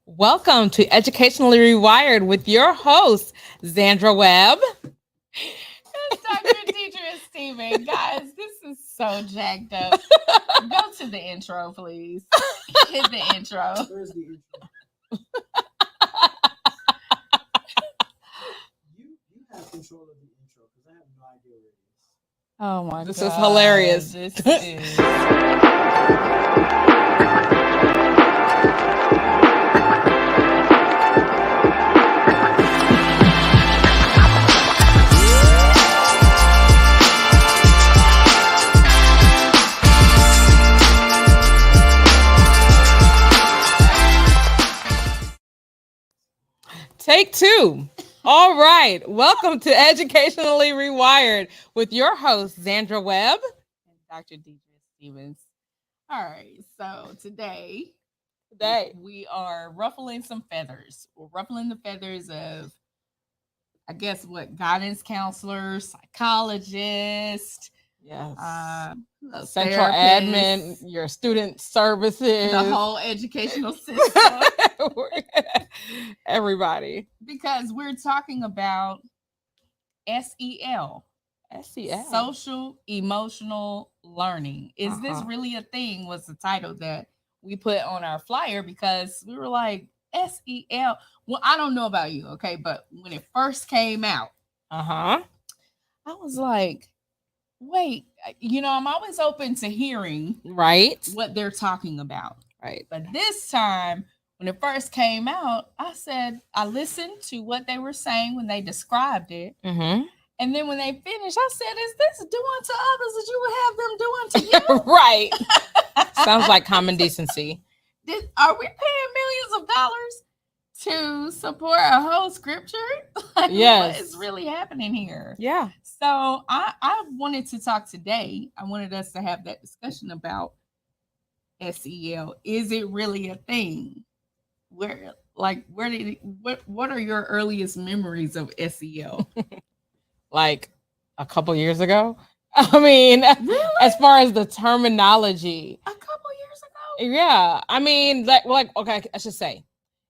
Welcome to Educationally Rewired with your host, Zandra Webb. It's Dr. Deidre Steven. Guys, this is so jacked up. Go to the intro, please. Hit the intro. Where's the intro? you have control of the intro because I have no idea where it is. Oh my god. This is hilarious. This is Take two. All right. Welcome to Educationally Rewired with your host, Zandra Webb. and Dr. Deidre Stevens. All right, so today we are ruffling some feathers. We're ruffling the feathers of, I guess, what guidance counselors, psychologists, Yes. therapists, Central admin, your student services, the whole educational system, everybody. because we're talking about S.E.L. S.E.L. Social emotional learning. Is this really a thing? Was the title that we put on our flyer, because we were like, S.E.L. Well, I don't know about you, okay, but when it first came out, I was like, wait, I'm always open to hearing Right. what they're talking about. Right. But this time, when it first came out, I listened to what they were saying when they described it. Mm-hmm. And then when they finished, I said, is this do unto others as you would have them do unto you? Right. Sounds like common decency. Are we paying millions of dollars to support a whole scripture? Like, Yes. what is really happening here? Yeah. So I wanted to talk today. I wanted us to have that discussion about S.E.L. Is it really a thing? What are your earliest memories of S.E.L.? Like a couple years ago. I mean, Really? as far as the terminology. A couple years ago? Yeah. I mean, okay, I should say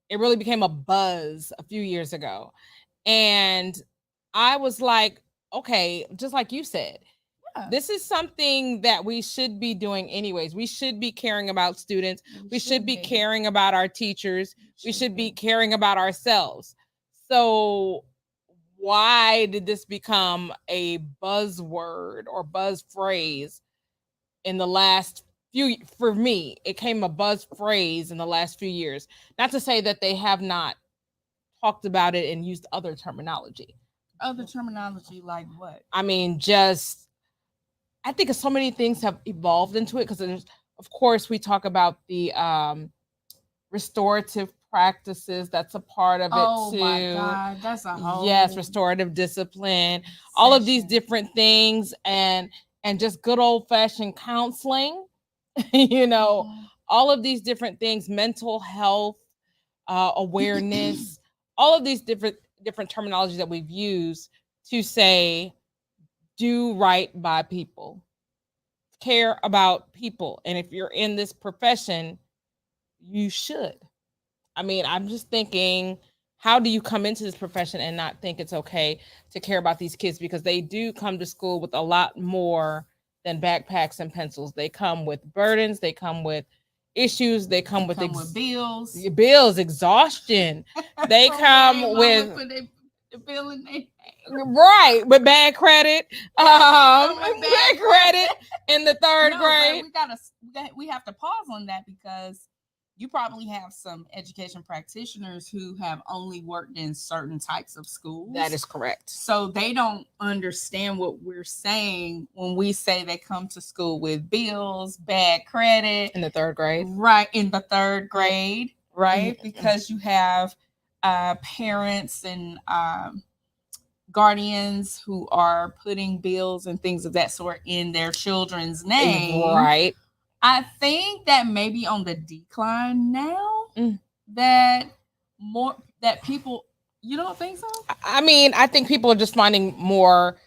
it really became a buzz a few years ago. And I was like, okay, just like you said, Yeah. this is something that we should be doing anyways. We should be caring about students. We should be caring about our teachers. We should be caring about ourselves. So why did this become a buzzword or buzz phrase in the last few, for me, it came a buzz phrase in the last few years. Not to say that they have not talked about it and used other terminology. Other terminology like what? I mean, I think so many things have evolved into it, because of course we talk about the restorative practices. That's a part of it too. Oh my God, that's a whole restorative discipline, all of these different things, and just good old fashioned counseling. All of these different things, mental health, awareness, all of these different terminology that we've used to say, do right by people, care about people. And if you're in this profession, you should. I mean, I'm just thinking, how do you come into this profession and not think it's okay to care about these kids? Because they do come to school with a lot more than backpacks and pencils. They come with burdens. They come with issues. They come with bills, exhaustion. They come with the bill in there. Right, with bad credit, bad credit in the third grade. We have to pause on that, because you probably have some education practitioners who have only worked in certain types of schools. That is correct. So they don't understand what we're saying when we say they come to school with bills, bad credit. In the third grade. Right, in the third grade, right? Because you have parents and guardians who are putting bills and things of that sort in their children's name. Right. I think that maybe on the decline now, that people, you don't think so? I mean, I think people are just finding more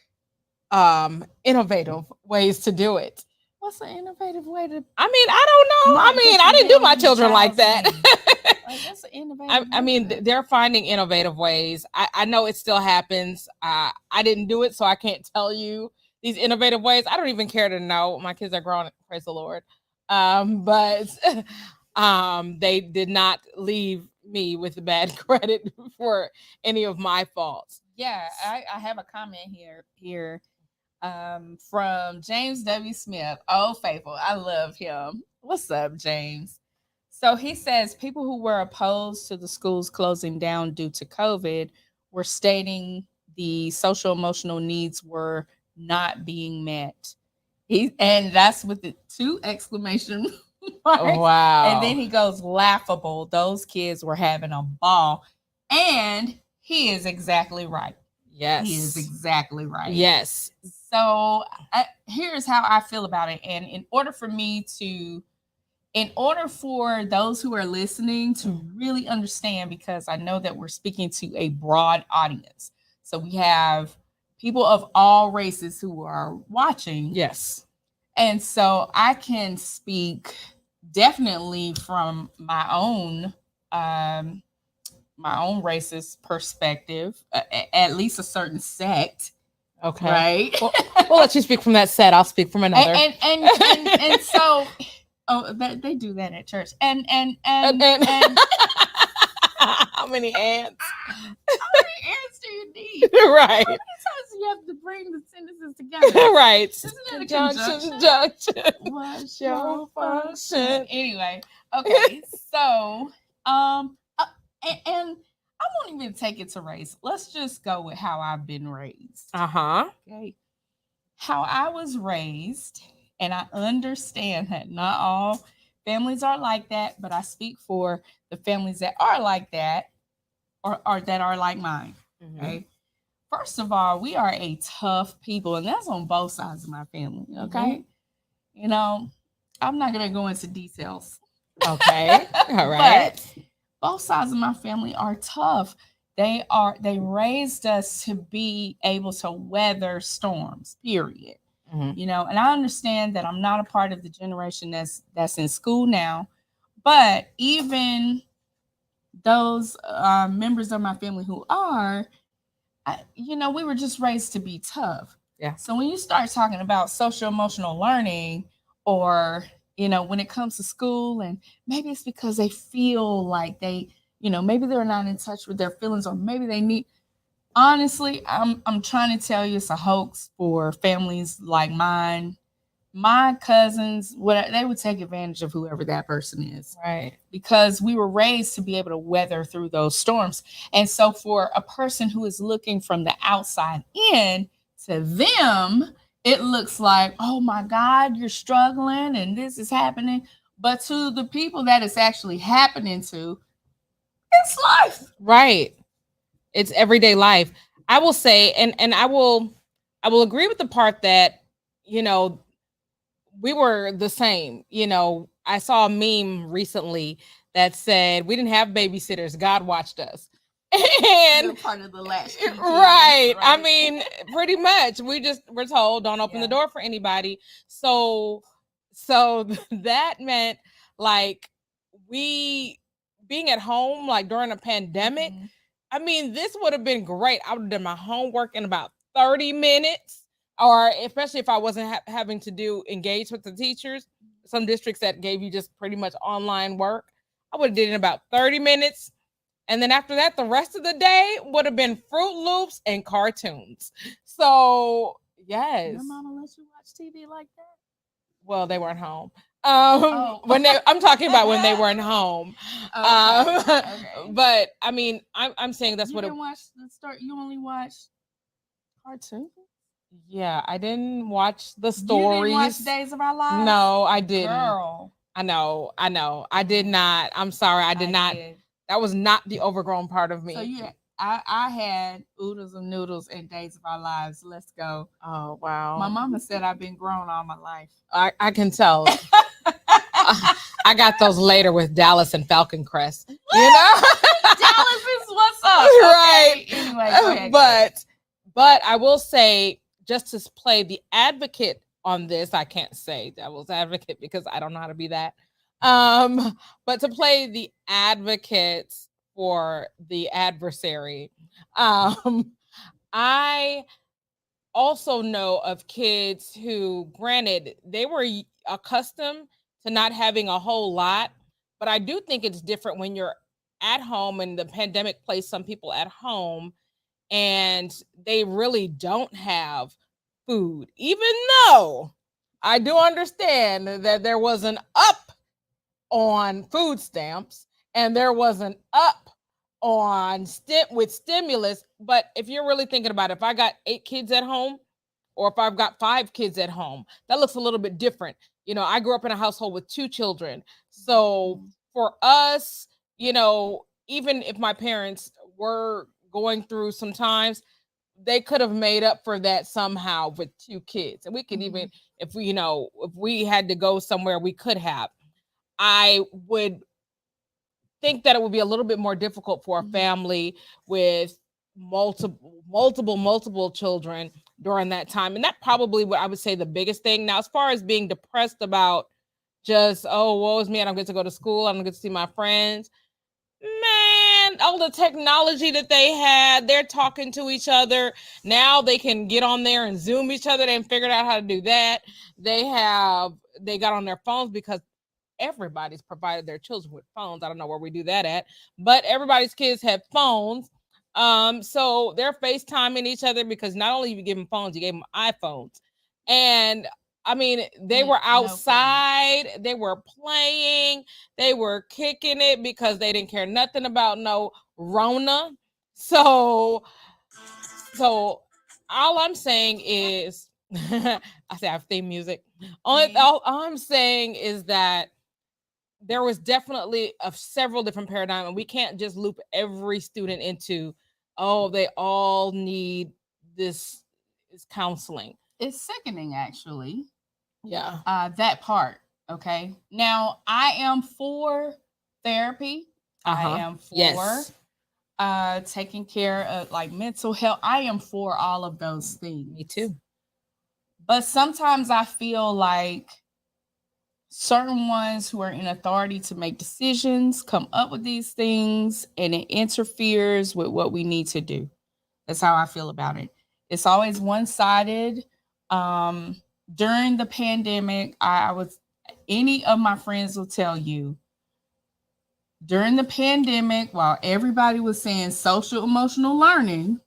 innovative ways to do it. What's an innovative way to? I mean, I don't know. I mean, I didn't do my children like that. Like, that's an innovative I mean, they're finding innovative ways. I know it still happens. I didn't do it, so I can't tell you these innovative ways. I don't even care to know. My kids are grown, praise the Lord. But they did not leave me with bad credit for any of my faults. Yeah, I have a comment here from James W. Smith. Oh, faithful. I love him. What's up, James? So he says people who were opposed to the schools closing down due to COVID were stating the social emotional needs were not being met. And that's with the 2 exclamation marks. Oh, wow. And then he goes, laughable. Those kids were having a ball. And he is exactly right. Yes. He is exactly right. Yes. So here's how I feel about it. And in order for those who are listening to really understand, because I know that we're speaking to a broad audience. So we have people of all races who are watching. Yes. And so I can speak definitely from my own racist perspective, at least a certain sect. Okay. Right. We'll let you speak from that set. I'll speak from another. And so, they do that at church. And how many ants? How many ants do you need? Right. How many times do you have to bring the sentences together? Right. Isn't that a conjunction? What's your function? Anyway, okay. So, and I won't even take it to race. Let's just go with how I've been raised. Okay. How I was raised, and I understand that not all families are like that, but I speak for the families that are like that, or that are like mine. Okay. First of all, we are a tough people, and that's on both sides of my family. Okay. You know, I'm not gonna go into details. Okay. All right. But both sides of my family are tough. They raised us to be able to weather storms, period. You know, and I understand that I'm not a part of the generation that's in school now, but even those members of my family who are, we were just raised to be tough. Yeah. So when you start talking about social emotional learning, or when it comes to school, and maybe it's because they feel like they, maybe they're not in touch with their feelings, or maybe they need. Honestly, I'm trying to tell you, it's a hoax for families like mine. My cousins, they would take advantage of whoever that person is. Right. Because we were raised to be able to weather through those storms. And so for a person who is looking from the outside in, to them, it looks like, oh my God, you're struggling and this is happening. But to the people that it's actually happening to, it's life. Right. It's everyday life. I will say, and I will agree with the part that, we were the same. I saw a meme recently that said we didn't have babysitters. God watched us. And you're part of the last right. I mean, pretty much. We're told don't open the door for anybody. So that meant like we being at home, like during a pandemic. I mean, this would have been great. I would have done my homework in about 30 minutes, or especially if I wasn't having to engage with the teachers. Some districts that gave you just pretty much online work, I would have did it in about 30 minutes. And then after that, the rest of the day would have been Fruit Loops and cartoons. So, yes. Your mama lets you watch TV like that? Well, they weren't home. I'm talking about when they weren't home. Okay. But I mean, I'm saying that's you what didn't watch the story. You only watched cartoons. Yeah, I didn't watch the stories. You didn't watch Days of Our Lives? No, I didn't. Girl, I know. I did not. I'm sorry, I did not. That was not the overgrown part of me. So I had Oodles and Noodles and Days of Our Lives. Let's go. Oh wow. My mama said I've been grown all my life. I can tell. I got those later with Dallas and Falcon Crest. You know, Dallas is what's up, right? Okay. Anyway, go ahead, but I will say, just to play the advocate on this, I can't say devil's advocate because I don't know how to be that. But to play the advocate for the adversary. Um, I also know of kids who, granted, they were accustomed to not having a whole lot, but I do think it's different when you're at home and the pandemic placed some people at home and they really don't have food, even though I do understand that there was an up on food stamps and there was an up on with stimulus. But if you're really thinking about it, if I got 8 kids at home or if I've got 5 kids at home, that looks a little bit different. I grew up in a household with 2 children. So for us, even if my parents were going through some times, they could have made up for that somehow with 2 kids. And we could even, if we had to go somewhere, we could have. I would think that it would be a little bit more difficult for a family with multiple children during that time. And that probably what I would say the biggest thing. Now, as far as being depressed about just, oh, woe is me, I don't get to go to school, I don't get to see my friends. Man, all the technology that they had, they're talking to each other. Now they can get on there and Zoom each other. They figured out how to do that. They got on their phones because everybody's provided their children with phones. I don't know where we do that at, but everybody's kids have phones. So they're FaceTiming each other because not only you give them phones, you gave them iPhones. And I mean, they were outside, they were playing, they were kicking it because they didn't care nothing about no Rona. So all I'm saying is I say I have theme music. All I'm saying is that there was definitely several different paradigms, and we can't just loop every student into, oh, they all need this counseling. It's sickening, actually. Yeah. That part. Okay. Now, I am for therapy. I am for taking care of like mental health. I am for all of those things. Me too. But sometimes I feel like certain ones who are in authority to make decisions come up with these things and it interferes with what we need to do. That's how I feel about it. It's always one-sided. During the pandemic, any of my friends will tell you, during the pandemic, while everybody was saying social emotional learning,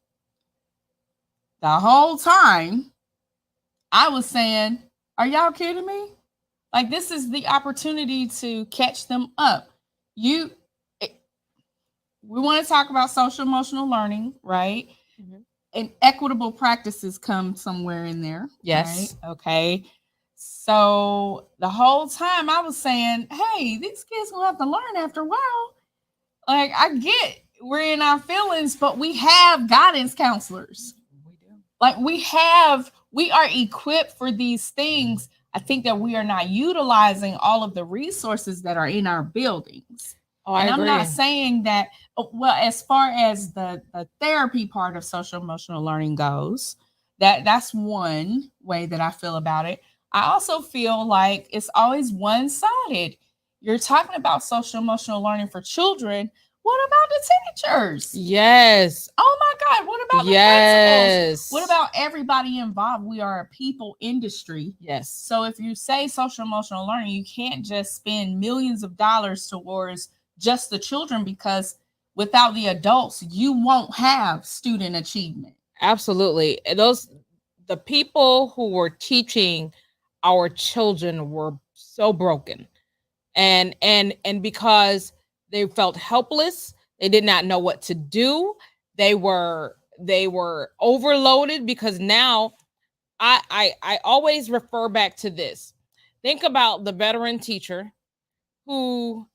the whole time I was saying, are y'all kidding me? Like, this is the opportunity to catch them up. We want to talk about social emotional learning, right? Mm-hmm. And equitable practices come somewhere in there. Yes. Right? Okay. So the whole time I was saying, hey, these kids will have to learn after a while. Like, I get we're in our feelings, but we have guidance counselors. We do. Like, we are equipped for these things. I think that we are not utilizing all of the resources that are in our buildings. Oh, I agree. I'm not saying that, well, as far as the therapy part of social emotional learning goes, that's one way that I feel about it. I also feel like it's always one-sided. You're talking about social emotional learning for children. What about the teachers? Yes. Oh my God. What about the principals? What about everybody involved? We are a people industry. Yes. So if you say social emotional learning, you can't just spend millions of dollars towards just the children, because without the adults, you won't have student achievement. Absolutely. The people who were teaching our children were so broken. And because they felt helpless, they did not know what to do. They were overloaded, because now I always refer back to this. Think about the veteran teacher who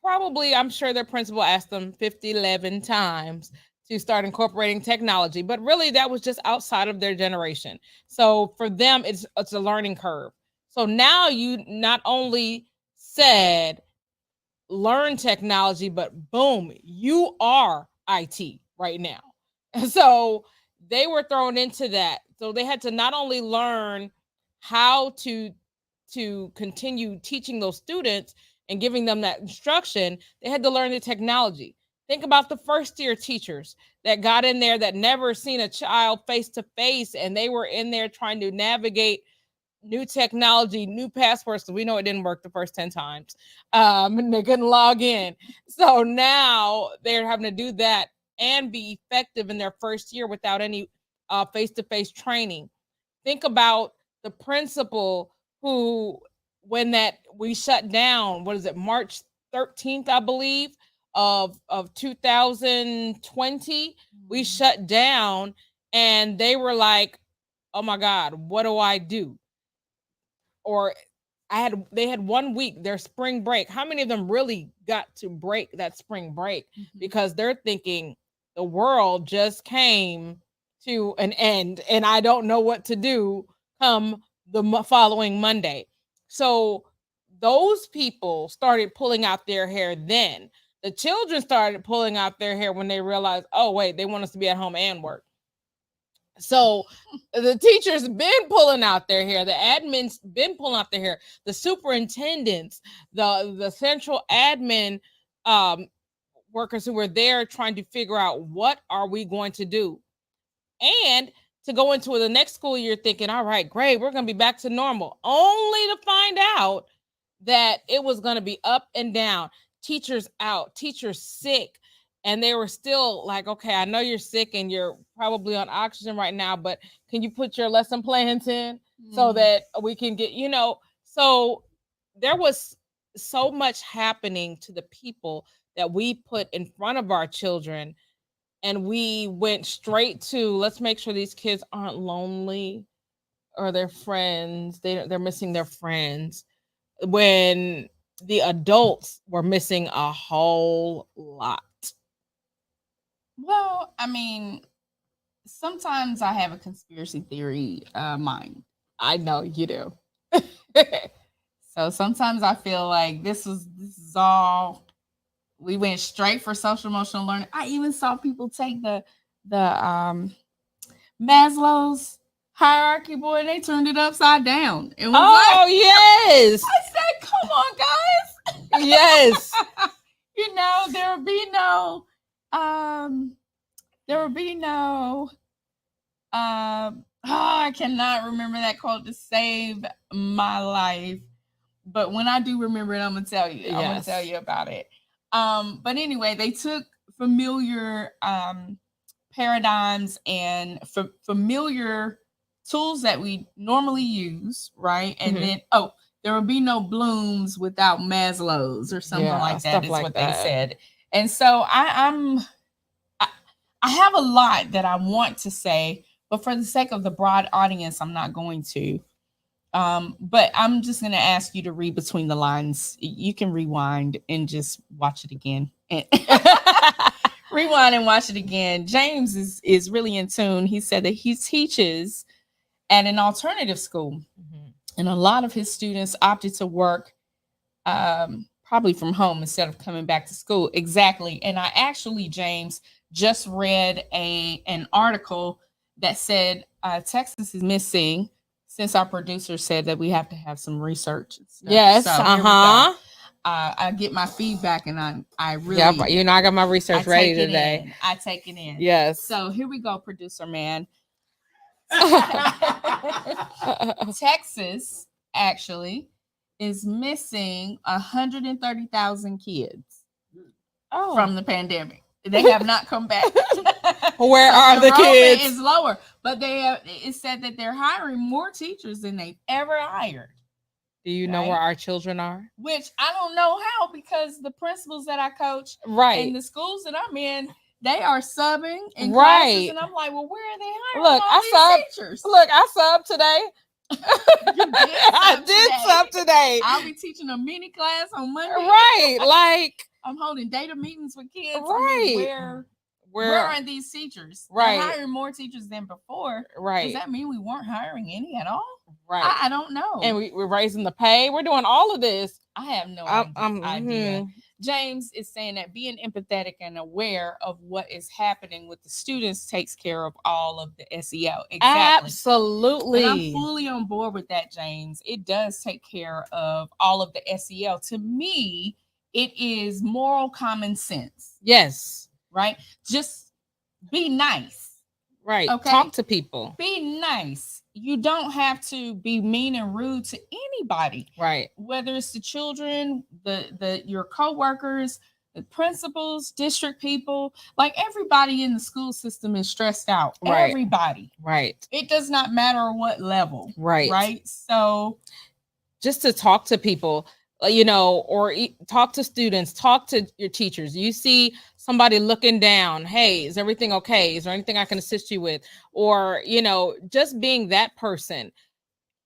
probably, I'm sure their principal asked them 11 times to start incorporating technology, but really that was just outside of their generation. So for them, it's a learning curve. So now you not only said learn technology, but boom, you are IT right now. And so they were thrown into that. So they had to not only learn how to continue teaching those students and giving them that instruction, they had to learn the technology. Think about the first year teachers that got in there that never seen a child face to face, and they were in there trying to navigate new technology, new passwords, because we know it didn't work the first 10 times. And they couldn't log in. So now they're having to do that and be effective in their first year without any face-to-face training. Think about the principal who, when that we shut down, what is it, March 13th, I believe, of 2020, we shut down, and they were like, oh my God, what do I do? Or they had 1 week, their spring break. How many of them really got to break that spring break? Because they're thinking the world just came to an end and I don't know what to do come the following Monday. So those people started pulling out their hair then. The children started pulling out their hair when they realized, oh wait, they want us to be at home and work. So the teachers been pulling out their hair, the admins been pulling out their hair, the superintendents, the central admin workers who were there trying to figure out what are we going to do. And to go into the next school year thinking, all right, great, we're going to be back to normal, only to find out that it was going to be up and down, teachers out, teachers sick. And they were still like, okay, I know you're sick and you're probably on oxygen right now, but can you put your lesson plans in so that we can get, so there was so much happening to the people that we put in front of our children. And we went straight to, let's make sure these kids aren't lonely or their friends. They're missing their friends, when the adults were missing a whole lot. Well, I mean, sometimes I have a conspiracy theory mind. I know you do. So sometimes I feel like this is all, we went straight for social emotional learning. I even saw people take the Maslow's hierarchy, boy, and they turned it upside down. It was yes. I said, come on, guys. Yes. There would be no I cannot remember that quote to save my life. But when I do remember it, I'm gonna tell you. I'm gonna tell you about it. But anyway, they took familiar paradigms and familiar tools that we normally use, right? And then there will be no Blooms without Maslow's or something like that is like what they said. And so I have a lot that I want to say, but for the sake of the broad audience, I'm not going to. But I'm just going to ask you to read between the lines. You can rewind and just watch it again. Rewind and watch it again. James is really in tune. He said that he teaches at an alternative school, and a lot of his students opted to work probably from home instead of coming back to school. Exactly. And I actually, James, just read an article that said Texas is missing, since our producer said that we have to have some research. Yes. So I get my feedback, and I really, I got my research ready today. I take it in. Yes. So here we go, producer man. Texas actually is missing 130,000 kids from the pandemic. They have not come back. Where are the kids? Is lower, but it said that they're hiring more teachers than they've ever hired. Do you know where our children are? Which I don't know how, because the principals that I coach, and the schools that I'm in, they are subbing in classes, and I'm like, well, where are they hiring? Look, I subbed today. I did sub today. I'll be teaching a mini class on Monday. Right, like I'm holding data meetings with kids. Right. I mean, where are these teachers? Right. They're hiring more teachers than before. Right. Does that mean we weren't hiring any at all? Right. I don't know. And we're raising the pay. We're doing all of this. I have no idea. James is saying that being empathetic and aware of what is happening with the students takes care of all of the S.E.L. Exactly. Absolutely. And I'm fully on board with that, James. It does take care of all of the S.E.L. To me, it is moral common sense. Yes. Right? Just be nice. Right. Okay. Talk to people. Be nice. You don't have to be mean and rude to anybody. Right. Whether it's the children, the your coworkers, the principals, district people, like everybody in the school system is stressed out. Right. Everybody. Right. It does not matter what level. Right. Right. So just to talk to people, or talk to students, talk to your teachers. You see somebody looking down, hey, is everything okay? Is there anything I can assist you with? Or, just being that person.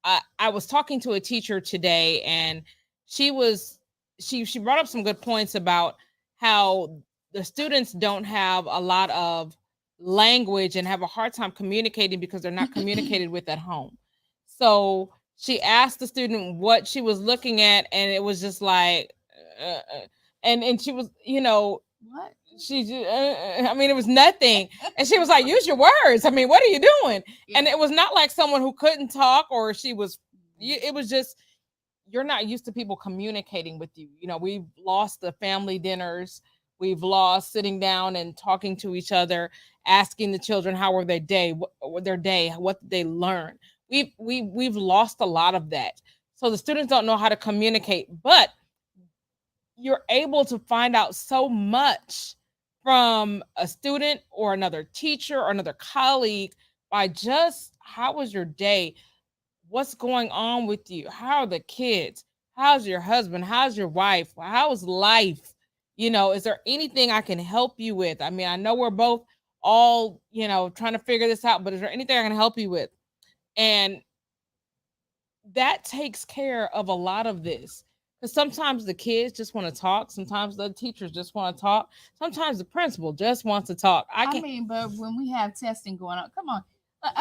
I was talking to a teacher today, and she brought up some good points about how the students don't have a lot of language and have a hard time communicating because they're not communicated with at home. So she asked the student what she was looking at, and it was just like, and she was, what? She just, I mean, it was nothing. And she was like, use your words. I mean, what are you doing? Yeah. And it was not like someone who couldn't talk, or it was just, you're not used to people communicating with you. We've lost the family dinners. We've lost sitting down and talking to each other, asking the children how were their day, what did they learn. We've lost a lot of that. So the students don't know how to communicate, but you're able to find out so much from a student or another teacher or another colleague by just, how was your day? What's going on with you? How are the kids? How's your husband? How's your wife? How's life? Is there anything I can help you with? I mean, I know we're both all, trying to figure this out, but is there anything I can help you with? And that takes care of a lot of this. Because sometimes the kids just want to talk. Sometimes the teachers just want to talk. Sometimes the principal just wants to talk. I mean, but when we have testing going on, come on.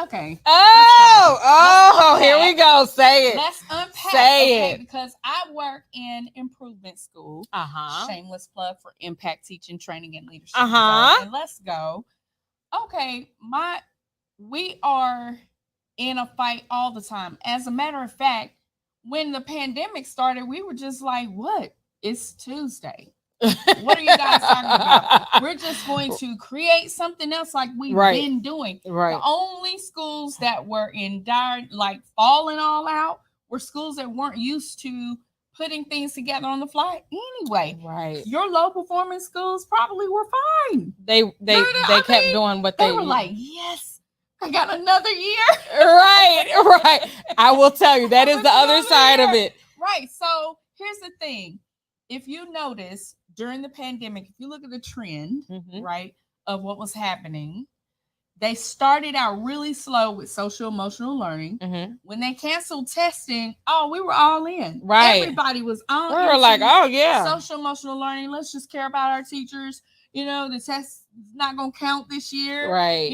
Okay. Here we go. Say it. Let's unpack. Say it. Because I work in improvement school. Shameless plug for Impact Teaching, Training, and Leadership. And let's go. Okay, we are in a fight all the time. As a matter of fact, when the pandemic started, we were just like, what? It's Tuesday. What are you guys talking about? We're just going to create something else like we've been doing. Right. The only schools that were in dire, like falling all out, were schools that weren't used to putting things together on the fly anyway. Right. Your low performing schools probably were fine. They kept doing what they were like, yes, I got another year. Right. I will tell you, that is the other side of it. Right. So here's the thing. If you notice during the pandemic, if you look at the trend, right, of what was happening, they started out really slow with social emotional learning. When they canceled testing, we were all in. Right. Everybody was on. We were like, oh yeah. Social emotional learning. Let's just care about our teachers. The test is not going to count this year. Right.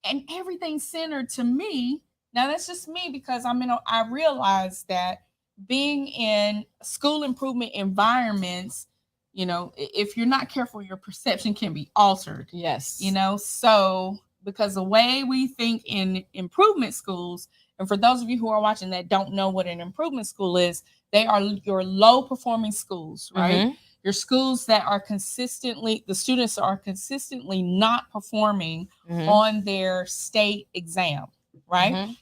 And everything centered to me. Now that's just me, because I realized that being in school improvement environments, if you're not careful, your perception can be altered. Yes. So because the way we think in improvement schools, and for those of you who are watching that don't know what an improvement school is, they are your low performing schools, right? Your schools that are the students are consistently not performing on their state exam, right?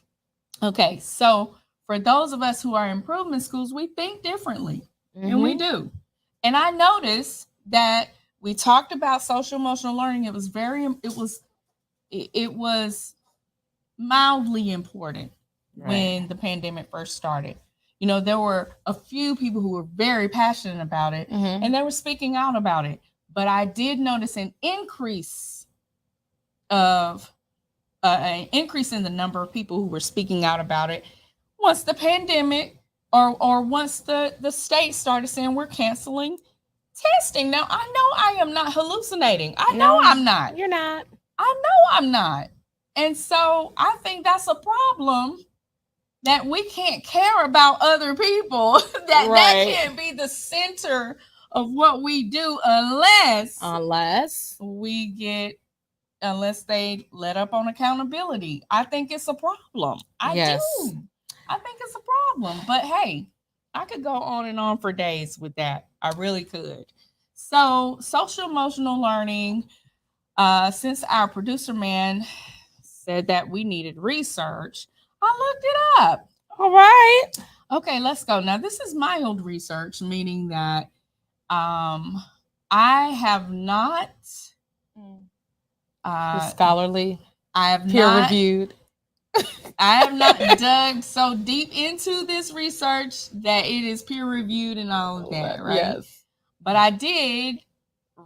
Okay, so for those of us who are improvement schools, we think differently, and we do. And I noticed that we talked about social emotional learning. It was mildly important when the pandemic first started. There were a few people who were very passionate about it, and they were speaking out about it. But I did notice an increase in the number of people who were speaking out about it once the pandemic or once the state started saying we're canceling testing. Now, I know I am not hallucinating. I'm not. You're not. I know I'm not. And so I think that's a problem, that we can't care about other people. That can't be the center of what we do unless they let up on accountability. I think it's a problem. I do. I think it's a problem. But hey, I could go on and on for days with that. I really could. So, social emotional learning, since our producer man said that we needed research, I looked it up. All right. Okay, let's go. Now, this is mild research, meaning that I have not Scholarly, I have peer not reviewed. I have not dug so deep into this research that it is peer reviewed and all of that, right? Yes. But I did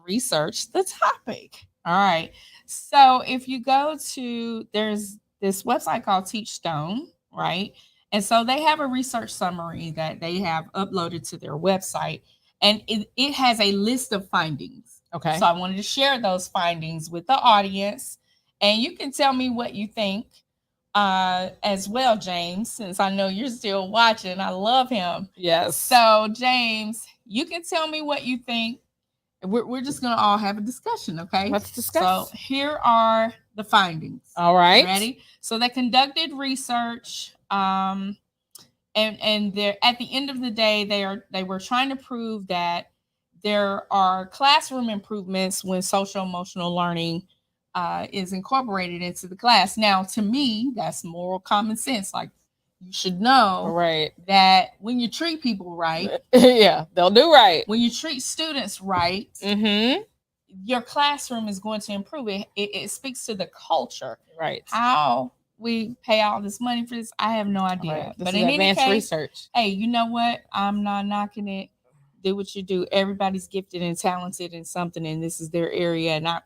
research the topic. All right. So if you go to, there's this website called Teachstone, right? And so they have a research summary that they have uploaded to their website, and it has a list of findings. Okay. So I wanted to share those findings with the audience, and you can tell me what you think as well, James, since I know you're still watching. I love him. Yes. So, James, you can tell me what you think. We're just going to all have a discussion, okay? Let's discuss. So, here are the findings. All right. Ready? So, they conducted research, and they're at the end of the day, they were trying to prove that there are classroom improvements when social emotional learning is incorporated into the class. Now, to me, that's moral common sense. Like, you should know that when you treat people right, yeah, they'll do right. When you treat students right, your classroom is going to improve. It speaks to the culture. Right. How we pay all this money for this, I have no idea. Right. But in any case, research. Hey, you know what? I'm not knocking it. Do what you do. Everybody's gifted and talented in something, and this is their area, and I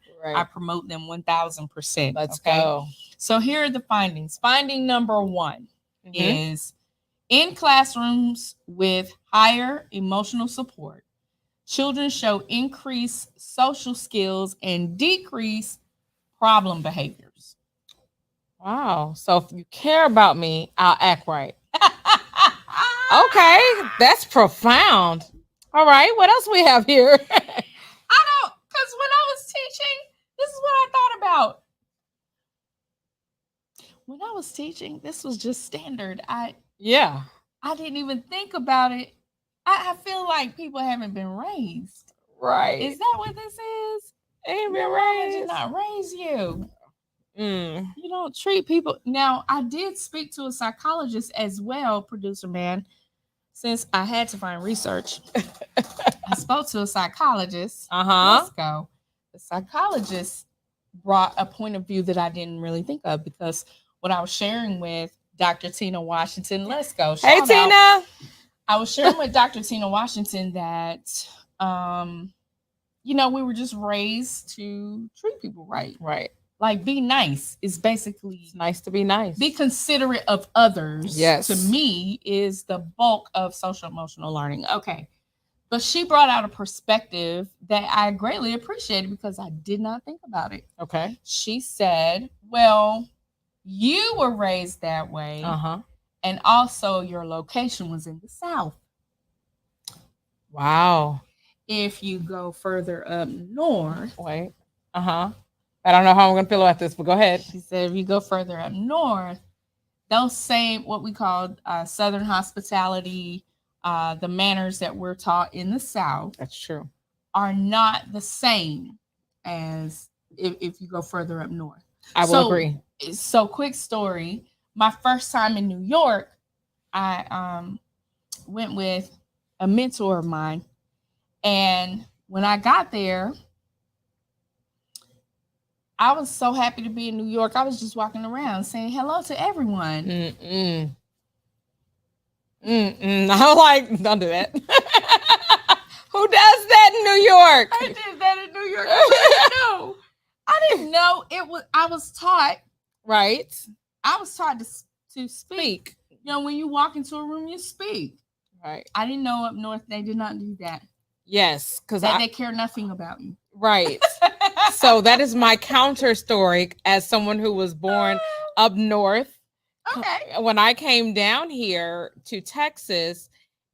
promote them 1,000%. Let's go. So here are the findings. Finding number 1 is in classrooms with higher emotional support, children show increased social skills and decreased problem behaviors. Wow. So if you care about me, I'll act right. Okay. That's profound. All right. What else we have here? I don't, because when I was teaching, this is what I thought about. When I was teaching, this was just standard. I didn't even think about it. I feel like people haven't been raised. Right. Is that what this is? They ain't been raised. Did not raise you. You don't treat people. Now, I did speak to a psychologist as well, producer man, since I had to find research. I spoke to a psychologist. Let's go. The psychologist brought a point of view that I didn't really think of, because when I was sharing with Dr. Tina Washington, let's go. Hey, Tina. I was sharing with Dr. Tina Washington that, we were just raised to treat people right. Right. Like, be nice is basically... It's nice to be nice. Be considerate of others. Yes. To me, is the bulk of social emotional learning. Okay. But she brought out a perspective that I greatly appreciated, because I did not think about it. Okay. She said, well, you were raised that way. And also your location was in the South. Wow. If you go further up north. Wait. I don't know how I'm going to feel about this, but go ahead. She said, if you go further up north, those same, what we call Southern hospitality, the manners that we're taught in the South. That's true. Are not the same as if you go further up north. I will agree. So, quick story. My first time in New York, I went with a mentor of mine. And when I got there, I was so happy to be in New York. I was just walking around saying hello to everyone. I'm like, don't do that. Who does that in New York? I did that in New York. I didn't know it was. I was taught. Right. I was taught to speak. When you walk into a room, you speak. Right. I didn't know up north they did not do that. Yes, because they care nothing about you. Right. So that is my counter story as someone who was born up north. Okay. When I came down here to Texas,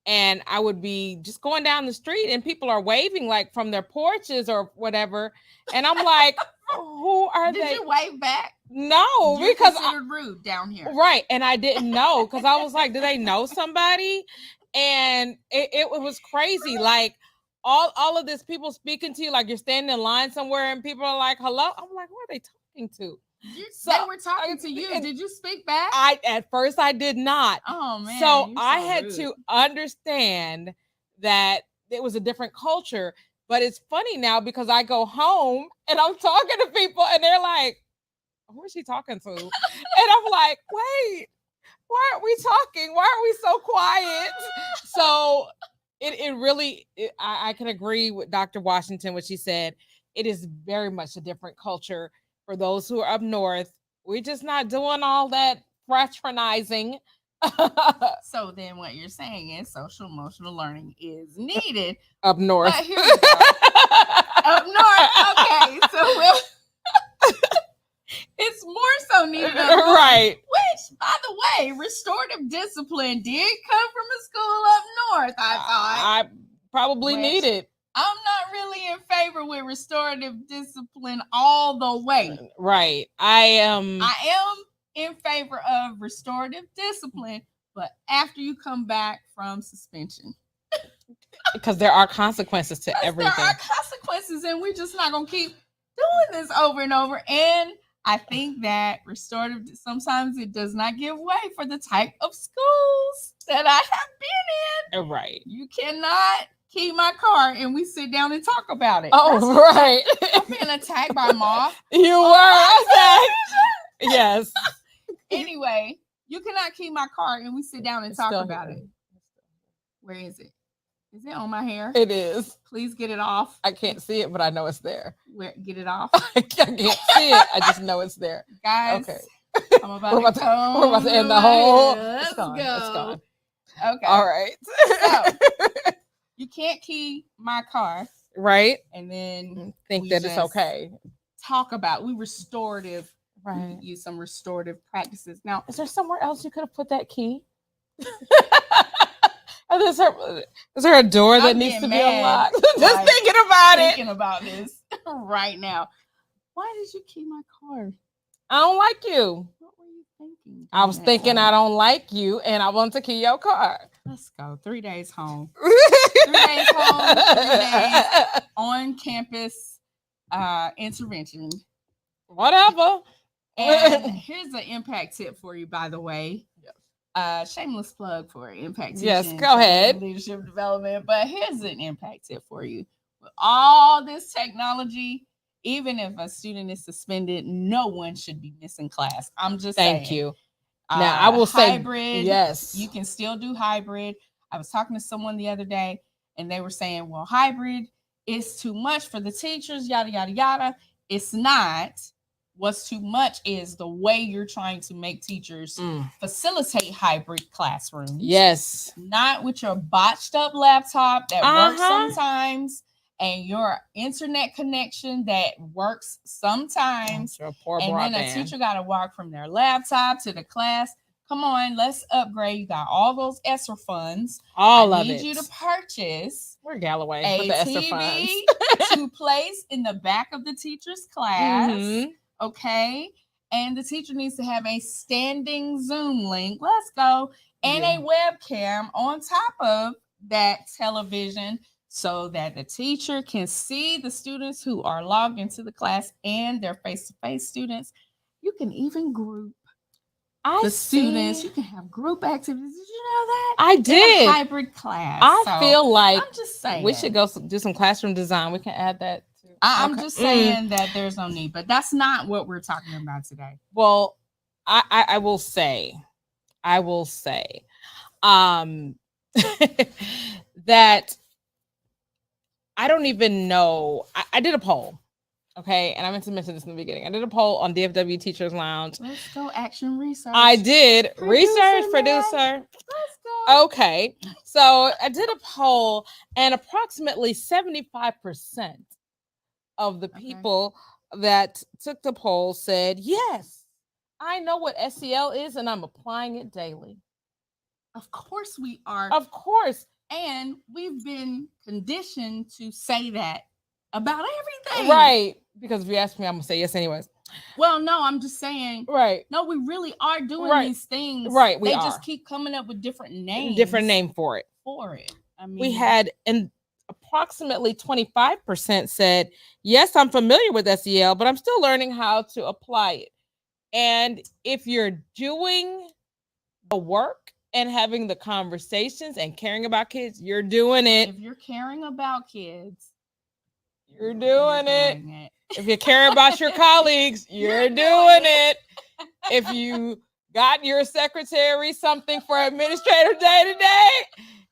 and I would be just going down the street and people are waving like from their porches or whatever. And I'm like, who are they? Did you wave back? No, because considered rude down here. Right. And I didn't know, because I was like, do they know somebody? And it was crazy. Like all of this people speaking to you, like you're standing in line somewhere and people are like, hello. I'm like, who are they talking to? They were talking to you. Did you speak back? At first I did not. Oh man. So I had to understand that it was a different culture. But it's funny now because I go home and I'm talking to people and they're like, who is she talking to? And I'm like, wait, why aren't we talking? Why are we so quiet? So it really, I can agree with Dr. Washington, what she said. It is very much a different culture for those who are up north. We're just not doing all that fraternizing. So then what you're saying is social emotional learning is needed up north. But here we go. Up north. Okay. So it's more so needed up north. Right. Which, by the way, restorative discipline did come from a school up north, I thought. I probably need it. I'm not really in favor with restorative discipline all the way. Right. I am in favor of restorative discipline, but after you come back from suspension. Because there are consequences to everything. There are consequences, and we're just not going to keep doing this over and over. And I think that restorative, sometimes it does not give way for the type of schools that I have been in. Right. You cannot keep my car and we sit down and talk about it. Oh, right. I'm being attacked by moth. You were. Yes. Anyway, you cannot keep my car and we sit down and talk about it. Where is it? Is it on my hair? It is. Please get it off. I can't see it, but I know it's there. Get it off. I can't see it. I just know it's there. Guys. Okay. I'm about we're about to end the whole. Let's go. It's gone. Okay. All right. So, you can't key my car. Right. And then think that it's okay. Talk about restorative. Right. Use some restorative practices. Now, is there somewhere else you could have put that key? Is there a door that needs to be unlocked? Just thinking about this right now. Why did you key my car? I don't like you. What were you thinking? I was thinking I don't like you and I want to key your car. Let's go. 3 days home. 3 days home. 3 days on campus intervention. Whatever. And here's an impact tip for you, by the way. Shameless plug for impact teaching. Yes, go ahead. Leadership development. But here's an impact tip for you. With all this technology, even if a student is suspended, no one should be missing class. I'm just saying. Thank you. Now, I will say hybrid. Yes. You can still do hybrid. I was talking to someone the other day, and they were saying, well, hybrid is too much for the teachers, yada, yada, yada. It's not. What's too much is the way you're trying to make teachers facilitate hybrid classrooms. Yes. Not with your botched up laptop that works sometimes and your internet connection that works sometimes. And then a teacher got to walk from their laptop to the class. Come on, let's upgrade. You got all those ESSER funds. I need you to purchase Galloway a with the ESSER TV to place in the back of the teacher's class. Okay. And the teacher needs to have a standing Zoom link. Let's go. And a webcam on top of that television so that the teacher can see the students who are logged into the class and their face-to-face students. You can even group students. You can have group activities. Did you know that? I did. Hybrid class. I feel like I'm just saying we should go do some classroom design. We can add that. I'm just saying that there's no need, but that's not what we're talking about today. Well, I will say, that I don't even know. I did a poll, okay, and I meant to mention this in the beginning. I did a poll on DFW Teachers Lounge. Let's go action research. I did producer. Let's go. Okay, so I did a poll, and approximately 75% of the people that took the poll said, yes, I know what S.E.L is and I'm applying it daily. Of course we are. Of course. And we've been conditioned to say that about everything. Right. Because if you ask me, I'm going to say yes anyways. Well, no, I'm just saying. Right. No, we really are doing these things. Right. They just keep coming up with different names. Different name for it. for it. I mean, we had, and approximately 25% said, yes, I'm familiar with S.E.L, but I'm still learning how to apply it. And if you're doing the work and having the conversations and caring about kids, you're doing it. If you're caring about kids, you're doing it. If you're caring about your colleagues, you're doing it. If you got your secretary something for administrative day to day,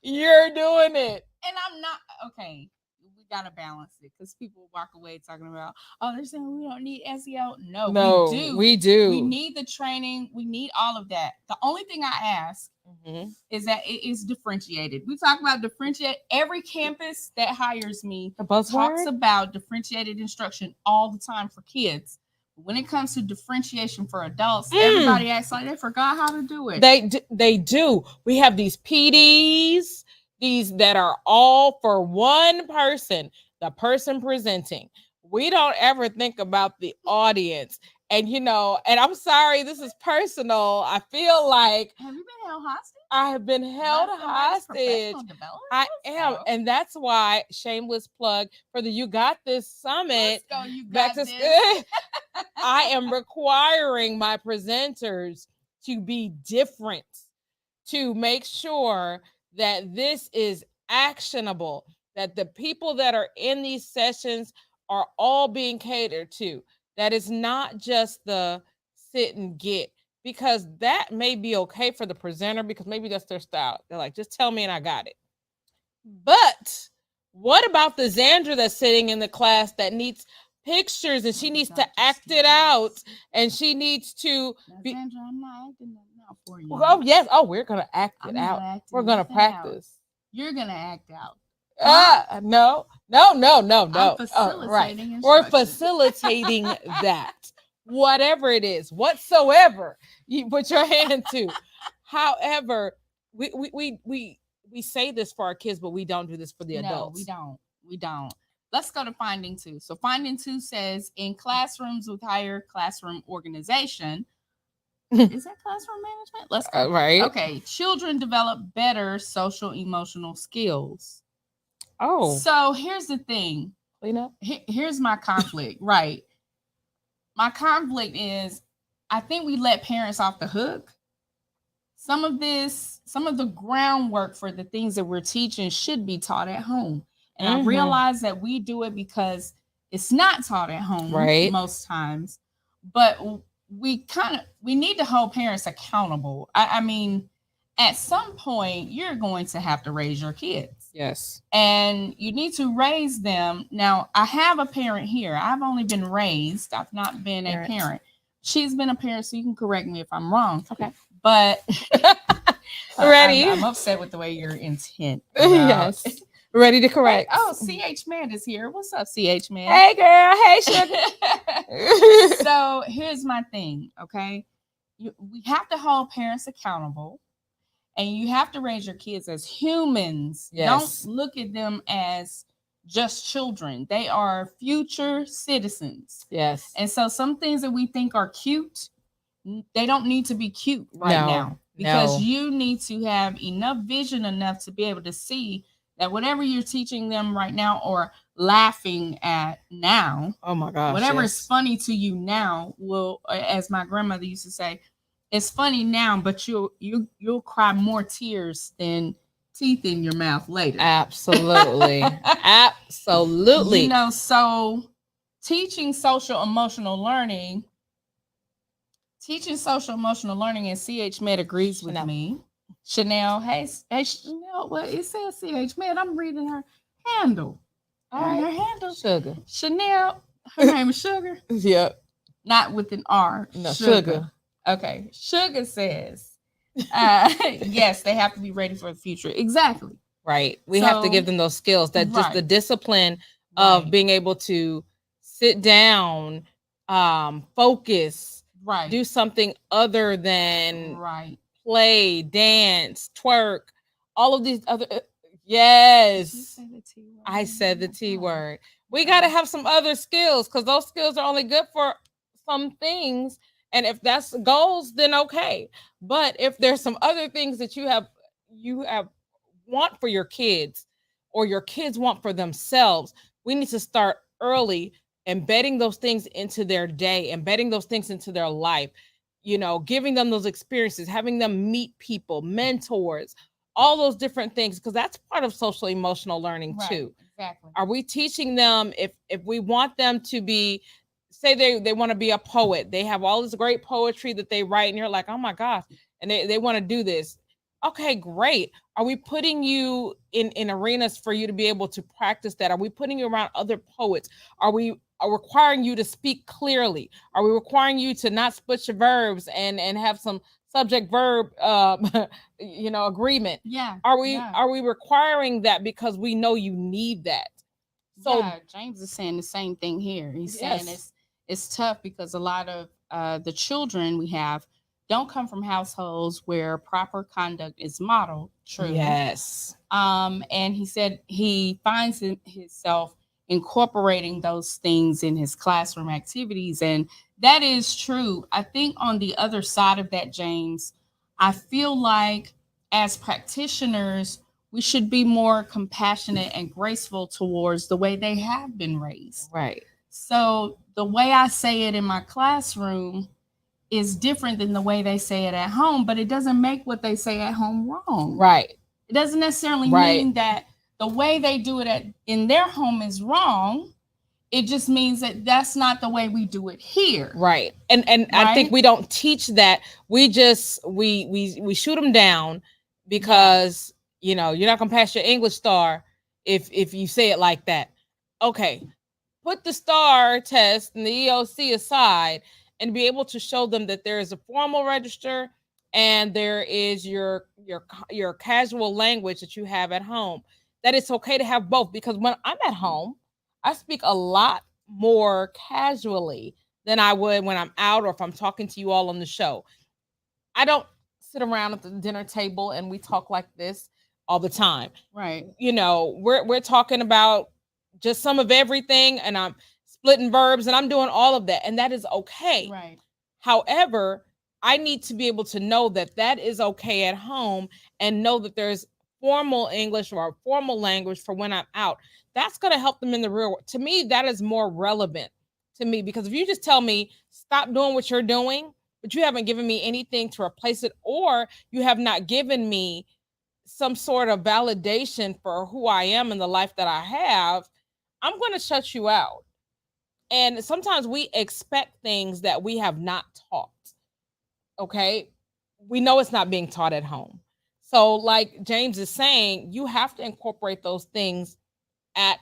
you're doing it. And I'm not, okay, we got to balance it because people walk away talking about, oh, they're saying we don't need S.E.L. No, we do. We do. We need the training. We need all of that. The only thing I ask is that it is differentiated. We talk about differentiate. Every campus that hires me talks about differentiated instruction all the time for kids. When it comes to differentiation for adults, everybody acts like they forgot how to do it. They do. We have these PDs, these that are all for one person, the person presenting. We don't ever think about the audience. And, and I'm sorry, this is personal. I feel like... Have you been held hostage? I have been held hostage. I am. And that's why, shameless plug for the You Got This Summit. Let's go, You Got This. I am requiring my presenters to be different, to make sure that this is actionable, that the people that are in these sessions are all being catered to. That is not just the sit and get, because that may be okay for the presenter because maybe that's their style. They're like, just tell me and I got it. But what about the Xandra that's sitting in the class that needs pictures and she needs to act it out and she needs to be... Xandra, I'm not acting that out for you. Oh, yes. Oh, we're going to act it out. We're going to practice. You're going to act out. No. I'm facilitating We're facilitating that. Whatever it is, whatsoever you put your hand to. However, we say this for our kids, but we don't do this for the adults. No, we don't. Let's go to finding 2. So finding 2 says, in classrooms with higher classroom organization, is that classroom management? Let's go. Right. Okay. Children develop better social emotional skills. Oh. So here's the thing. Clean up. Here's my conflict. Right. My conflict is, I think we let parents off the hook. Some of the groundwork for the things that we're teaching should be taught at home. And I realize that we do it because it's not taught at home most times. But we need to hold parents accountable. I mean, at some point, you're going to have to raise your kids. Yes. And you need to raise them. Now, I have a parent here. I've only been raised. I've not been a parent. She's been a parent, so you can correct me if I'm wrong. Okay. But ready? I'm upset with the way you're intent. Yes. Ready to correct. Oh, CH Man is here. What's up, CH Man? Hey, girl. Hey, sugar. So here's my thing, okay? We have to hold parents accountable. And you have to raise your kids as humans. Yes. Don't look at them as just children. They are future citizens. Yes. And so some things that we think are cute, they don't need to be cute now. Because you need to have enough vision enough to be able to see that whatever you're teaching them right now or laughing at now, oh my gosh, whatever is funny to you now will, as my grandmother used to say, it's funny now, but you'll cry more tears than teeth in your mouth later. Absolutely. Absolutely. So teaching social emotional learning, and CH Med agrees with me. Chanel, hey Chanel, well, it says CH Med. I'm reading her handle. All right. Her handle. Sugar. Chanel, her name is Sugar. Yep. Not with an R. No, Sugar. Okay. Sugar says, yes, they have to be ready for the future. Exactly. Right. We have to give them those skills, that just the discipline of being able to sit down, focus, do something other than play, dance, twerk, all of these other. Yes. I said the T word. We got to have some other skills because those skills are only good for some things. And if that's goals, then okay. But if there's some other things that you have want for your kids or your kids want for themselves, we need to start early, embedding those things into their day, embedding those things into their life, giving them those experiences, having them meet people, mentors, all those different things, because that's part of social emotional learning too. Exactly. Are we teaching them, if we want them to be, say they want to be a poet, they have all this great poetry that they write, and you're like, oh my gosh, and they want to do this. Okay, great. Are we putting you in arenas for you to be able to practice that? Are we putting you around other poets? Are requiring you to speak clearly? Are we requiring you to not split your verbs and have some subject verb agreement? Yeah. Are we requiring that because we know you need that? So yeah, James is saying the same thing here. He's saying it's tough because a lot of the children we have don't come from households where proper conduct is modeled. True. Yes. And he said he finds himself incorporating those things in his classroom activities, and that is true. I think on the other side of that, James, I feel like as practitioners, we should be more compassionate and graceful towards the way they have been raised. Right. So the way I say it in my classroom is different than the way they say it at home, but it doesn't make what they say at home wrong. Right. It doesn't necessarily mean that the way they do it in their home is wrong. It just means that that's not the way we do it here. Right. And right? I think we don't teach that. We just we shoot them down because you're not gonna pass your English star if you say it like that. Okay. Put the STAR test and the EOC aside and be able to show them that there is a formal register and there is your casual language that you have at home. That it's okay to have both, because when I'm at home, I speak a lot more casually than I would when I'm out or if I'm talking to you all on the show. I don't sit around at the dinner table and we talk like this all the time. Right. We're talking about just some of everything, and I'm splitting verbs and I'm doing all of that, and that is okay. Right. However, I need to be able to know that that is okay at home and know that there's formal English or formal language for when I'm out. That's going to help them in the real world. To me, that is more relevant to me, because if you just tell me stop doing what you're doing, but you haven't given me anything to replace it, or you have not given me some sort of validation for who I am and the life that I have, I'm going to shut you out. And sometimes we expect things that we have not taught. Okay. We know it's not being taught at home. So like James is saying, you have to incorporate those things at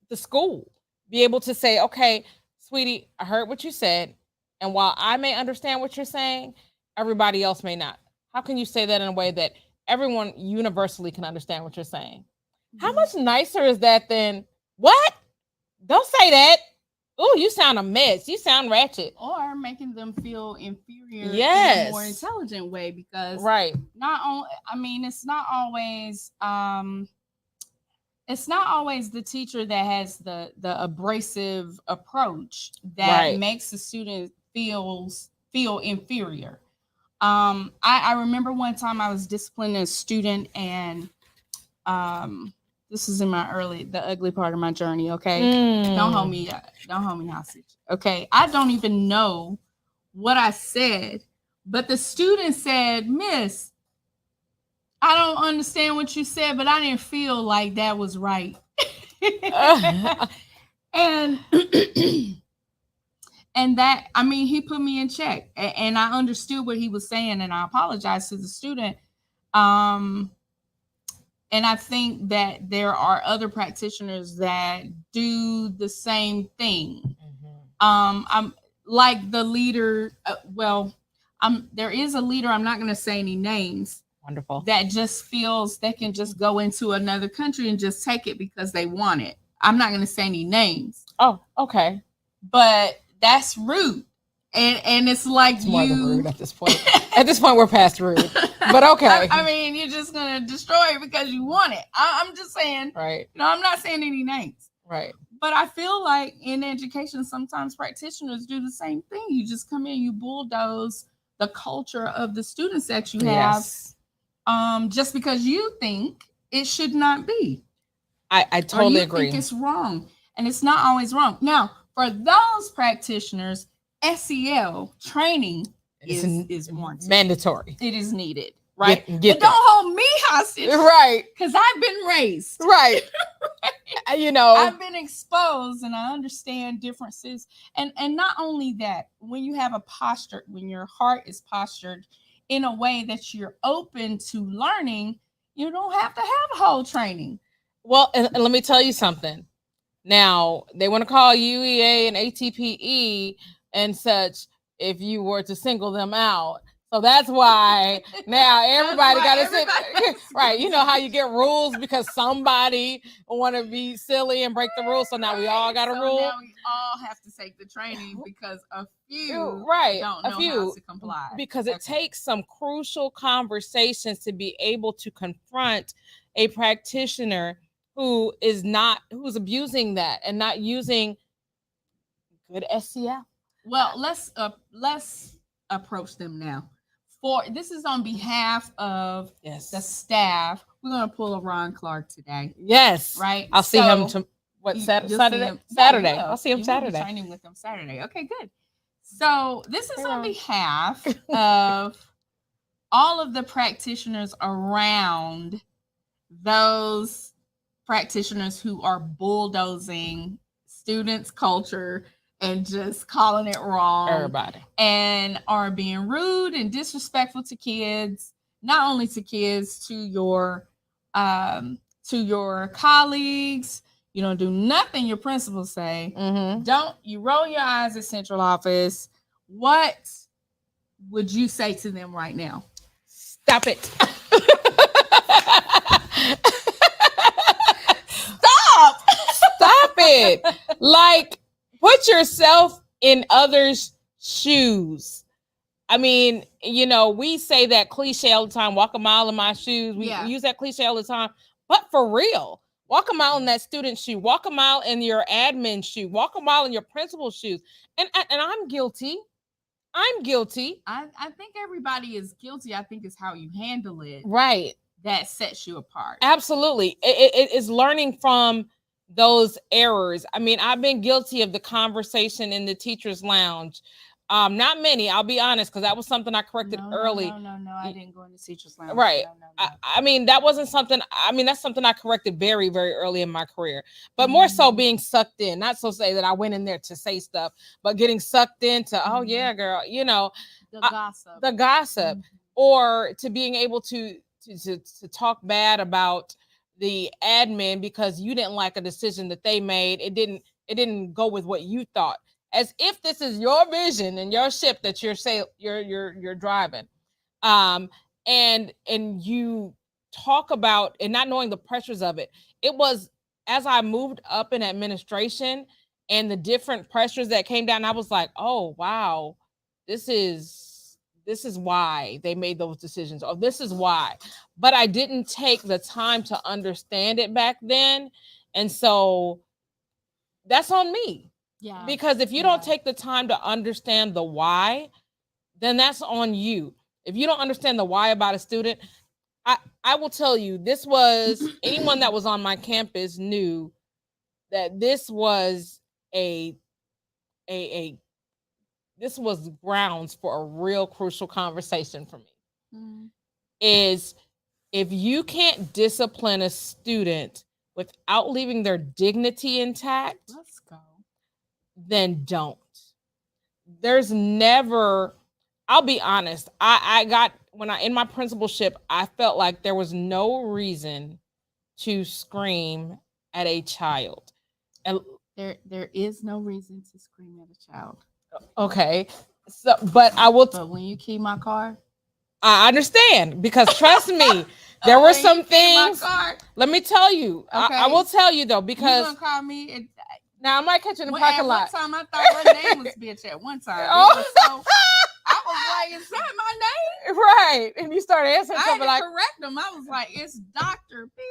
the school. Be able to say, okay, sweetie, I heard what you said. And while I may understand what you're saying, everybody else may not. How can you say that in a way that everyone universally can understand what you're saying? Mm-hmm. How much nicer is that than, what? Don't say that. Oh, you sound a mess. You sound ratchet. Or making them feel inferior in a more intelligent way, because not only, I mean, it's not always the teacher that has the abrasive approach that makes the student feel inferior. I remember one time I was disciplining a student, and this is in the ugly part of my journey. Okay. Don't hold me hostage. Okay. I don't even know what I said, but the student said, Miss, I don't understand what you said, but I didn't feel like that was right. And that, I mean, he put me in check, and I understood what he was saying, and I apologized to the student. And I think that there are other practitioners that do the same thing. Mm-hmm. I'm like the leader. There is a leader. I'm not going to say any names. Wonderful. That just feels they can just go into another country and just take it because they want it. I'm not going to say any names. Oh, okay. But that's rude. And it's like it's more than rude at this point. At this point, we're past rude. But okay. I mean, you're just going to destroy it because you want it. I'm just saying. Right. I'm not saying any names. Right. But I feel like in education, sometimes practitioners do the same thing. You just come in, you bulldoze the culture of the students that you have. Yes. Just because you think it should not be. I totally agree. Think it's wrong, and it's not always wrong. Now, for those practitioners, S.E.L. training is warranted. Mandatory. It is needed. Right. But don't hold me hostage. Right. Because I've been raised. Right. You know, I've been exposed and I understand differences. And not only that, when you have a posture, when your heart is postured in a way that you're open to learning, you don't have to have a whole training. Well, and let me tell you something. Now, they want to call UEA and ATPE and such if you were to single them out. So that's why now everybody got to sit right. You know how you get rules because somebody want to be silly and break the rules. So now we all got a rule. Now we all have to take the training because a few don't know how to comply. Because it takes some crucial conversations to be able to confront a practitioner who's abusing that and not using good S.E.L. Well, let's approach them now. This is on behalf of the staff. We're going to pull a Ron Clark today. Yes. Right? I'll see him Saturday? Saturday. I'll see him Saturday. Training with him Saturday. Okay, good. So this is on behalf of all of the practitioners around those practitioners who are bulldozing students' culture and just calling it wrong. Everybody. And are being rude and disrespectful to kids, not only to kids, to your colleagues. You don't do nothing your principals say. Mm-hmm. Don't you roll your eyes at central office. What would you say to them right now? Stop it. Stop it. Like, put yourself in others' shoes. I mean, you know, we say that cliche all the time, walk a mile in my shoes. We use that cliche all the time. But for real, walk a mile in that student's shoe. Walk a mile in your admin shoe. Walk a mile in your principal's shoes. And I'm guilty. I'm guilty. I think everybody is guilty. I think it's how you handle it. Right. That sets you apart. Absolutely. It is learning from those errors. I mean, I've been guilty of the conversation in the teacher's lounge. Not many, I'll be honest, because that was something I corrected early. No, I didn't go in the teacher's lounge. Right. No. I mean, that wasn't something, that's something I corrected very, very early in my career. But more so being sucked in, not so say that I went in there to say stuff, but getting sucked into, oh yeah, girl, you know. The gossip. Or to being able to talk bad about the admin because you didn't like a decision that they made. It didn't go with what you thought, as if this is your vision and your ship that you're driving. And you talk about and not knowing the pressures of it. It was as I moved up in administration and the different pressures that came down, I was like, oh wow, this is why they made those decisions. Oh, this is why. But I didn't take the time to understand it back then. And so that's on me. Yeah. Because if you don't take the time to understand the why, then that's on you. If you don't understand the why about a student, I will tell you, this was anyone that was on my campus knew that this was this was grounds for a real crucial conversation for me. Is if you can't discipline a student without leaving their dignity intact, let's go. Then don't. There's never, I'll be honest, in my principalship, I felt like there was no reason to scream at a child. And there is no reason to scream at a child. Okay. So, but when you key my car, I understand, because trust me, there were some things. Let me tell you. Okay. I will tell you though, because you're gonna call me. Now I might catch you in the parking lot. One time I thought her name was bitch. At one time, I was like, "Is that my name?" Right, and you started answering something like, correct them. I was like, "It's Doctor B."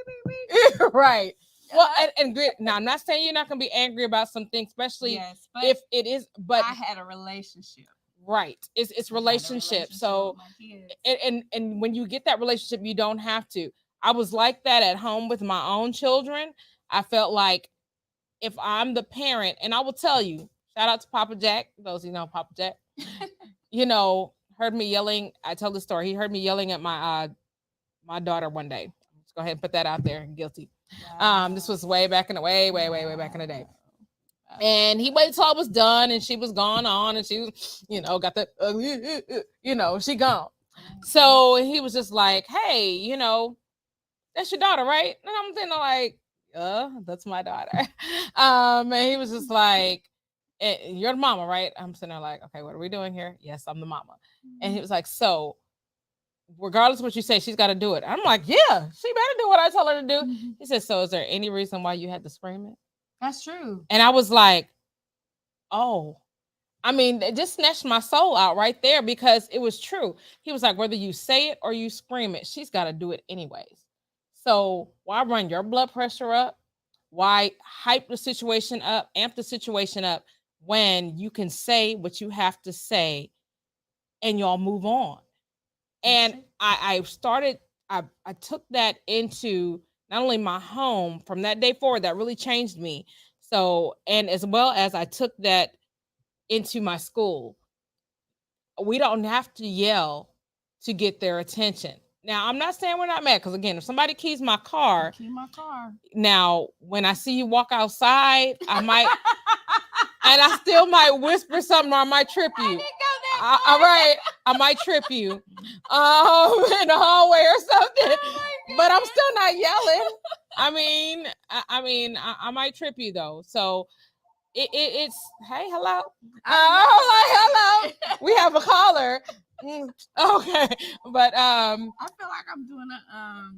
Right. Well, and good. Now, I'm not saying you're not going to be angry about something, especially if it is. But I had a relationship. Right. It's relationship. So, and when you get that relationship, you don't have to. I was like that at home with my own children. I felt like if I'm the parent, and I will tell you, shout out to Papa Jack, those Papa Jack, heard me yelling. I tell the story. He heard me yelling at my daughter one day. Let's go ahead and put that out there. Guilty. Wow. This was way back in the way back in the day. And he waited till I was done, and she was gone on, and she was, got the, she gone. So he was just like, hey, that's your daughter, right? And I'm thinking like, that's my daughter. And he was just like, you're the mama, right? I'm sitting there like, okay, what are we doing here? Yes, I'm the mama. And he was like, so regardless of what you say, she's got to do it. I'm like, yeah, she better do what I tell her to do. He said, so is there any reason why you had to scream it? That's true. And I was like, oh, I mean, it just snatched my soul out right there, because it was true. He was like, whether you say it or you scream it, she's got to do it anyways. So why run your blood pressure up? Why hype the situation up, amp the situation up, when you can say what you have to say and y'all move on? And I took that into not only my home. From that day forward, that really changed me. So, and as well as I took that into my school. We don't have to yell to get their attention. Now, I'm not saying we're not mad, because again, if somebody keys my car, key my car. Now, when I see you walk outside, I might, and I still might whisper something, or I might trip you. All right, I might trip you in the hallway or something, but I'm still not yelling. I mean, I might trip you though. So it's hey, hello. Hello. We have a caller. Okay, but I feel like I'm doing a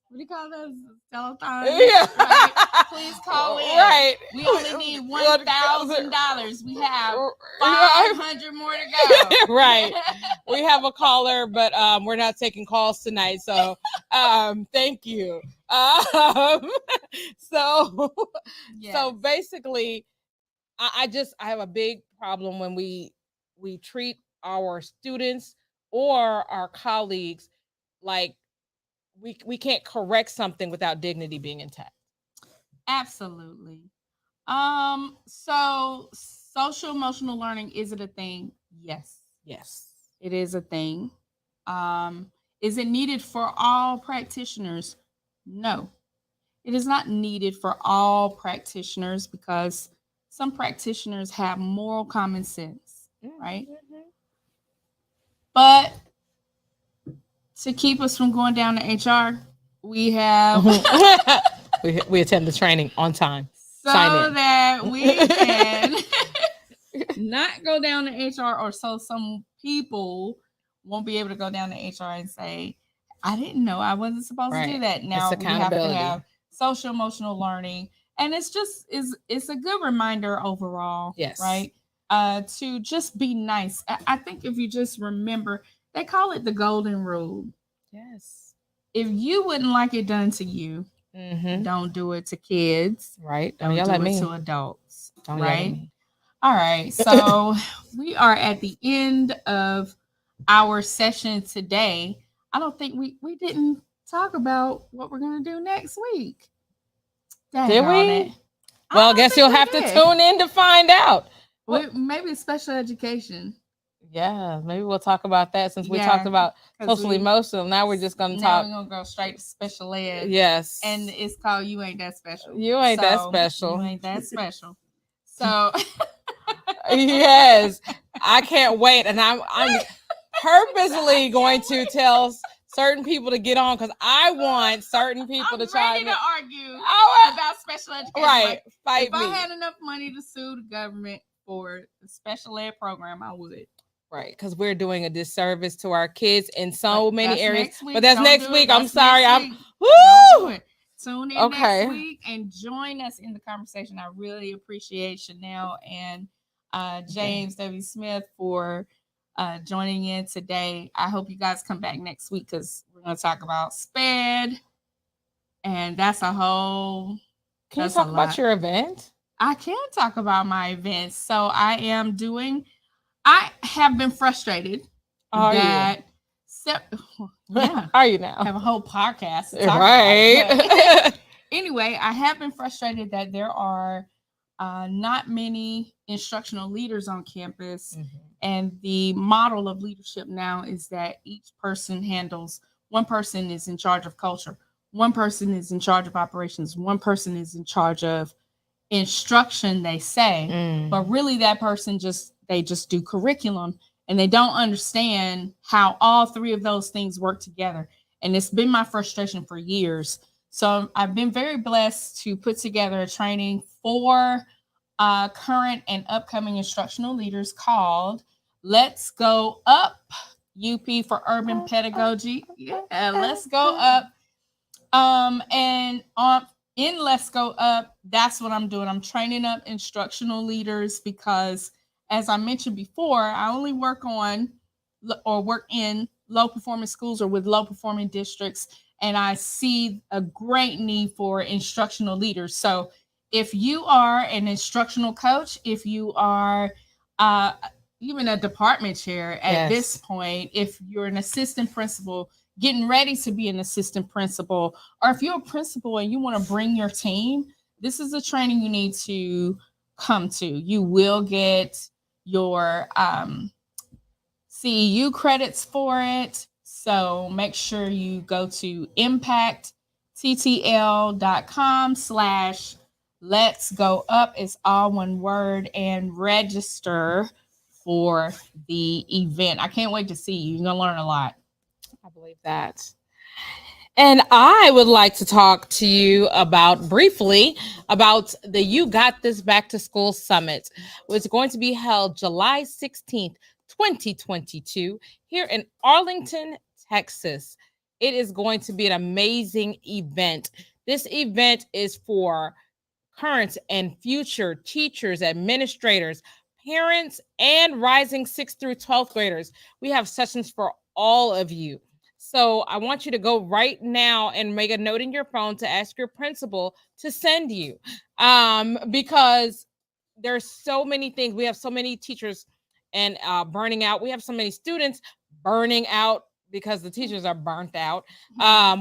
what do you call this? Telethon. Yeah. Right? Please call in. Right. We only need $1,000. We have 500 more to go. Right. We have a caller, but we're not taking calls tonight. So thank you. So basically, I have a big problem when we treat our students or our colleagues like we can't correct something without dignity being intact. Absolutely. So social emotional learning, is it a thing? Yes. It is a thing. Is it needed for all practitioners? No. It is not needed for all practitioners, because some practitioners have moral common sense, right? But to keep us from going down to HR, we have we attend the training on time, so that we can not go down to HR, or so some people won't be able to go down to HR and say, I didn't know I wasn't supposed to do that. Now we have to have social emotional learning, and it's a good reminder overall, right? To just be nice. I think if you just remember, they call it the golden rule. Yes. If you wouldn't like it done to you, don't do it to kids. Right. Don't yell do at it me. to adults. Don't right. Yell at me. All right. So we are at the end of our session today. I don't think we didn't talk about what we're going to do next week. Did we? Well, I guess you'll have to tune in to find out. Maybe special education. Yeah, maybe we'll talk about that, since we talked about social emotional. Now we're just going to talk. We're going to go straight to special ed. Yes. And it's called You Ain't That Special. You ain't that special. You ain't that special. So yes, I can't wait. And I'm purposely going to tell certain people to get on, because I want certain people to try to argue about special education. Right. Fight if me. I had enough money to sue the government for the special ed program, I would. Right, because we're doing a disservice to our kids in so many areas. But that's next week. I'm sorry. Woo! Tune in next week and join us in the conversation. I really appreciate Chanel and James W. Smith for joining in today. I hope you guys come back next week, because we're going to talk about SPED, and that's a whole. Can you talk about your event? I can talk about my event. So I have been frustrated that Yeah. Are you now? Have a whole podcast to talk about Right. it. But anyway, I have been frustrated that there are not many instructional leaders on campus. And the model of leadership now is that each person handles, one person is in charge of culture, one person is in charge of operations, one person is in charge of instruction, they say, but really that person they just do curriculum, and they don't understand how all three of those things work together. And it's been my frustration for years. So I've been very blessed to put together a training for current and upcoming instructional leaders called Let's Go Up, UP for Urban Pedagogy. Yeah, let's go up. And in Let's Go Up, that's what I'm doing. I'm training up instructional leaders because, as I mentioned before, I only work in low performing schools or with low performing districts, and I see a great need for instructional leaders. So if you are an instructional coach, if you are even a department chair at this point, if you're an assistant principal getting ready to be an assistant principal, or if you're a principal and you want to bring your team, this is a training you need to come to. You will get your CEU credits for it. So make sure you go to impactttl.com/let's go up. It's all one word, and register for the event. I can't wait to see you. You're going to learn a lot. I believe that. And I would like to talk to you briefly about the You Got This Back to School Summit, which is going to be held July 16th, 2022, here in Arlington, Texas. It is going to be an amazing event. This event is for current and future teachers, administrators, parents, and rising 6th through 12th graders. We have sessions for all of you. So I want you to go right now and make a note in your phone to ask your principal to send you, because there's so many things. We have so many teachers and burning out. We have so many students burning out because the teachers are burnt out.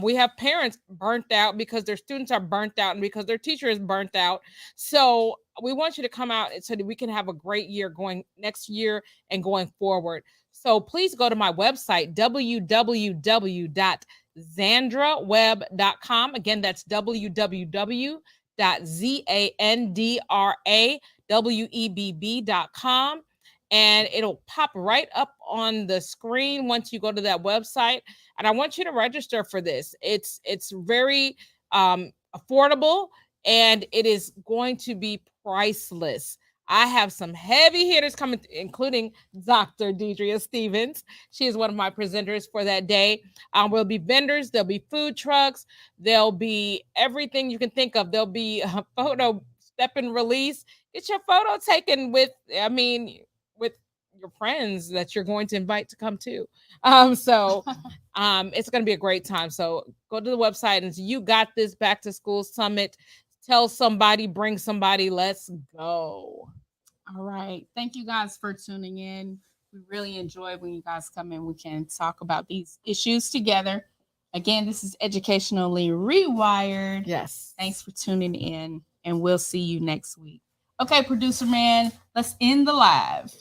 We have parents burnt out because their students are burnt out and because their teacher is burnt out. So we want you to come out so that we can have a great year going next year and going forward. So please go to my website, www.zandraweb.com. Again, that's www.zandrawebb.com. And it'll pop right up on the screen once you go to that website. And I want you to register for this. It's very affordable, and it is going to be priceless. I have some heavy hitters coming, including Dr. Deidre Stevens. She is one of my presenters for that day. There'll be vendors, there'll be food trucks, there'll be everything you can think of. There'll be a photo step and release. Get your photo taken with your friends that you're going to invite to come too. It's going to be a great time. So go to the website and You Got This Back to School Summit. Tell somebody, bring somebody. Let's go. All right. Thank you guys for tuning in. We really enjoy when you guys come in. We can talk about these issues together. Again, this is Educationally Rewired. Yes. Thanks for tuning in, and we'll see you next week. Okay, producer man, let's end the live.